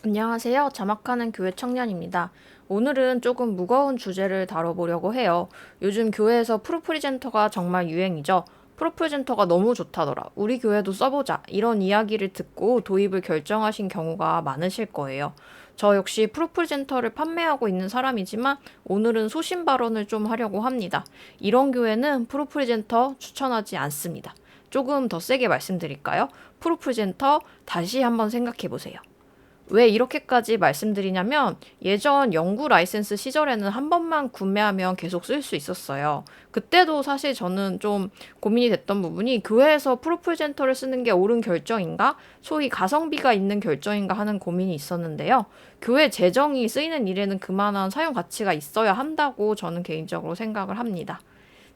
안녕하세요. 자막하는 교회 청년입니다. 오늘은 조금 무거운 주제를 다뤄보려고 해요. 요즘 교회에서 프로프리젠터가 정말 유행이죠. 프로프리젠터가 너무 좋다더라. 우리 교회도 써보자. 이런 이야기를 듣고 도입을 결정하신 경우가 많으실 거예요. 저 역시 프로프리젠터를 판매하고 있는 사람이지만 오늘은 소신 발언을 좀 하려고 합니다. 이런 교회는 프로프리젠터 추천하지 않습니다. 조금 더 세게 말씀드릴까요? 프로프리젠터 다시 한번 생각해 보세요. 왜 이렇게까지 말씀드리냐면 예전 연구 라이센스 시절에는 한 번만 구매하면 계속 쓸 수 있었어요. 그때도 사실 저는 좀 고민이 됐던 부분이 교회에서 프로프리젠터를 쓰는 게 옳은 결정인가? 소위 가성비가 있는 결정인가 하는 고민이 있었는데요. 교회 재정이 쓰이는 일에는 그만한 사용 가치가 있어야 한다고 저는 개인적으로 생각을 합니다.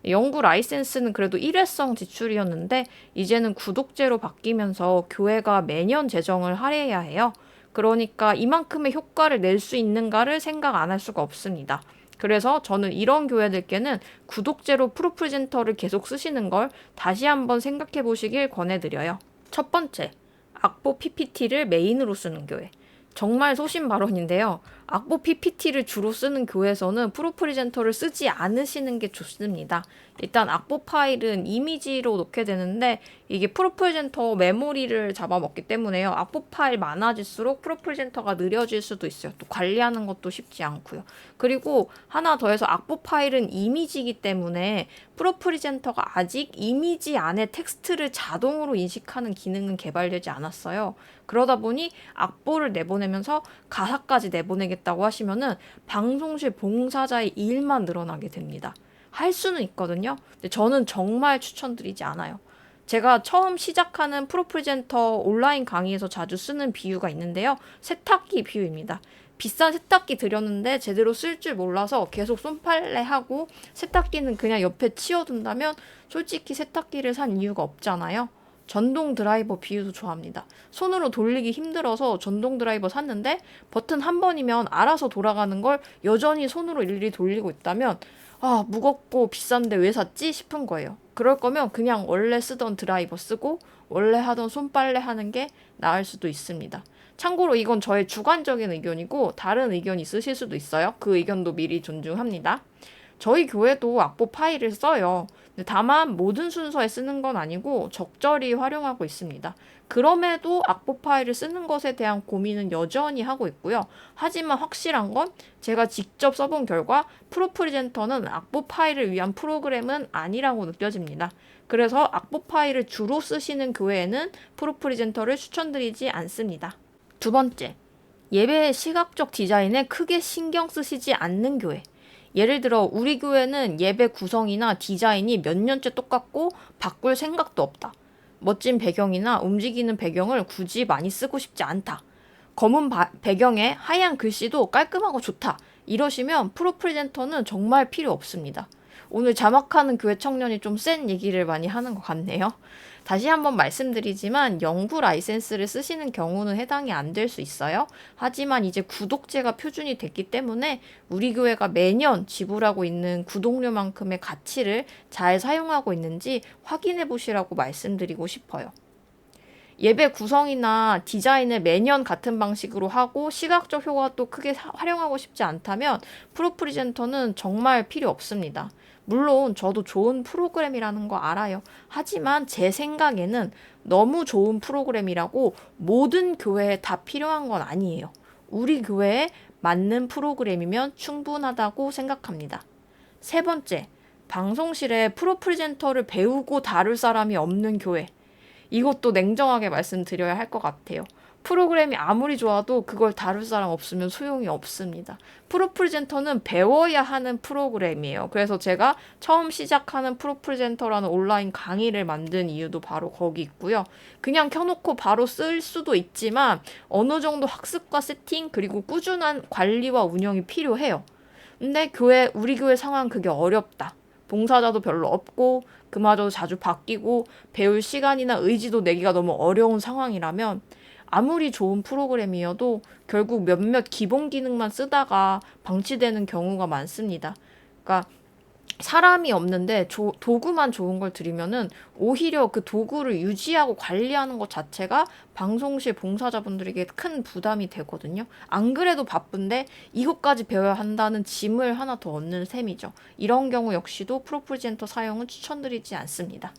연구 라이센스는 그래도 일회성 지출이었는데 이제는 구독제로 바뀌면서 교회가 매년 재정을 할애해야 해요. 그러니까 이만큼의 효과를 낼 수 있는가를 생각 안 할 수가 없습니다. 그래서 저는 이런 교회들께는 구독제로 프로프리젠터를 계속 쓰시는 걸 다시 한번 생각해 보시길 권해드려요. 첫 번째, 악보 PPT를 메인으로 쓰는 교회. 정말 소신 발언인데요. 악보 PPT를 주로 쓰는 교회에서는 프로프리젠터를 쓰지 않으시는 게 좋습니다. 일단 악보 파일은 이미지로 놓게 되는데 이게 프로프리젠터 메모리를 잡아먹기 때문에요. 악보 파일 많아질수록 프로프리젠터가 느려질 수도 있어요. 또 관리하는 것도 쉽지 않고요. 그리고 하나 더해서 악보 파일은 이미지이기 때문에 프로프리젠터가 아직 이미지 안에 텍스트를 자동으로 인식하는 기능은 개발되지 않았어요. 그러다 보니 악보를 내보내면서 가사까지 내보내겠다고 하시면은 방송실 봉사자의 일만 늘어나게 됩니다. 할 수는 있거든요. 근데 저는 정말 추천드리지 않아요. 제가 처음 시작하는 프로프리젠터 온라인 강의에서 자주 쓰는 비유가 있는데요. 세탁기 비유입니다. 비싼 세탁기 들였는데 제대로 쓸 줄 몰라서 계속 손빨래하고 세탁기는 그냥 옆에 치워둔다면 솔직히 세탁기를 산 이유가 없잖아요. 전동 드라이버 비유도 좋아합니다. 손으로 돌리기 힘들어서 전동 드라이버 샀는데 버튼 한 번이면 알아서 돌아가는 걸 여전히 손으로 일일이 돌리고 있다면 아, 무겁고 비싼데 왜 샀지 싶은 거예요. 그럴 거면 그냥 원래 쓰던 드라이버 쓰고 원래 하던 손빨래 하는 게 나을 수도 있습니다. 참고로 이건 저의 주관적인 의견이고 다른 의견이 있으실 수도 있어요. 그 의견도 미리 존중합니다. 저희 교회도 악보 파일을 써요. 근데 다만 모든 순서에 쓰는 건 아니고 적절히 활용하고 있습니다. 그럼에도 악보 파일을 쓰는 것에 대한 고민은 여전히 하고 있고요. 하지만 확실한 건 제가 직접 써본 결과 프로프리젠터는 악보 파일을 위한 프로그램은 아니라고 느껴집니다. 그래서 악보 파일을 주로 쓰시는 교회에는 프로프리젠터를 추천드리지 않습니다. 두 번째, 예배의 시각적 디자인에 크게 신경 쓰시지 않는 교회. 예를 들어 우리 교회는 예배 구성이나 디자인이 몇 년째 똑같고 바꿀 생각도 없다. 멋진 배경이나 움직이는 배경을 굳이 많이 쓰고 싶지 않다. 검은 배경에 하얀 글씨도 깔끔하고 좋다. 이러시면 프로프리젠터는 정말 필요 없습니다. 오늘 자막하는 교회 청년이 좀 센 얘기를 많이 하는 것 같네요. 다시 한번 말씀드리지만 연구 라이센스를 쓰시는 경우는 해당이 안 될 수 있어요. 하지만 이제 구독제가 표준이 됐기 때문에 우리 교회가 매년 지불하고 있는 구독료만큼의 가치를 잘 사용하고 있는지 확인해 보시라고 말씀드리고 싶어요. 예배 구성이나 디자인을 매년 같은 방식으로 하고 시각적 효과도 크게 활용하고 싶지 않다면 프로프리젠터는 정말 필요 없습니다. 물론 저도 좋은 프로그램이라는 거 알아요. 하지만 제 생각에는 너무 좋은 프로그램이라고 모든 교회에 다 필요한 건 아니에요. 우리 교회에 맞는 프로그램이면 충분하다고 생각합니다. 세 번째, 방송실에 프로프리젠터를 배우고 다룰 사람이 없는 교회. 이것도 냉정하게 말씀드려야 할 것 같아요. 프로그램이 아무리 좋아도 그걸 다룰 사람 없으면 소용이 없습니다. 프로프리젠터는 배워야 하는 프로그램이에요. 그래서 제가 처음 시작하는 프로프리젠터라는 온라인 강의를 만든 이유도 바로 거기 있고요. 그냥 켜놓고 바로 쓸 수도 있지만 어느 정도 학습과 세팅 그리고 꾸준한 관리와 운영이 필요해요. 근데 우리 교회 상황 그게 어렵다. 봉사자도 별로 없고 그마저 자주 바뀌고 배울 시간이나 의지도 내기가 너무 어려운 상황이라면 아무리 좋은 프로그램이어도 결국 몇몇 기본 기능만 쓰다가 방치되는 경우가 많습니다. 그러니까 사람이 없는데 도구만 좋은 걸 드리면은 오히려 그 도구를 유지하고 관리하는 것 자체가 방송실 봉사자분들에게 큰 부담이 되거든요. 안 그래도 바쁜데 이것까지 배워야 한다는 짐을 하나 더 얻는 셈이죠. 이런 경우 역시도 프로프리젠터 사용은 추천드리지 않습니다.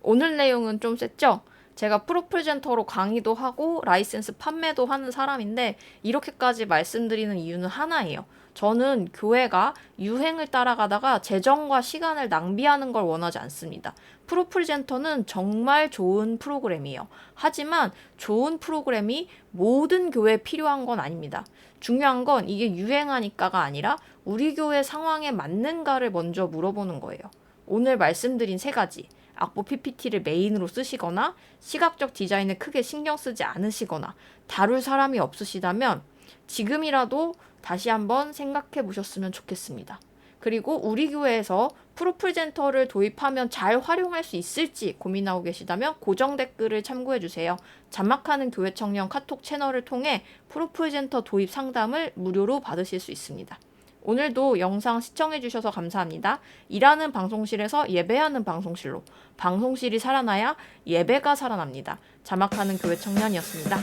오늘 내용은 좀 셌죠? 제가 프로프리젠터로 강의도 하고 라이센스 판매도 하는 사람인데 이렇게까지 말씀드리는 이유는 하나예요. 저는 교회가 유행을 따라가다가 재정과 시간을 낭비하는 걸 원하지 않습니다. 프로프리젠터는 정말 좋은 프로그램이에요. 하지만 좋은 프로그램이 모든 교회에 필요한 건 아닙니다. 중요한 건 이게 유행하니까가 아니라 우리 교회 상황에 맞는가를 먼저 물어보는 거예요. 오늘 말씀드린 세 가지. 악보 PPT를 메인으로 쓰시거나 시각적 디자인을 크게 신경 쓰지 않으시거나 다룰 사람이 없으시다면 지금이라도 다시 한번 생각해 보셨으면 좋겠습니다. 그리고 우리 교회에서 프로프리젠터를 도입하면 잘 활용할 수 있을지 고민하고 계시다면 고정 댓글을 참고해 주세요. 잔막하는 교회 청년 카톡 채널을 통해 프로프리젠터 도입 상담을 무료로 받으실 수 있습니다. 오늘도 영상 시청해주셔서 감사합니다. 일하는 방송실에서 예배하는 방송실로, 방송실이 살아나야 예배가 살아납니다. 자막하는 교회 청년이었습니다.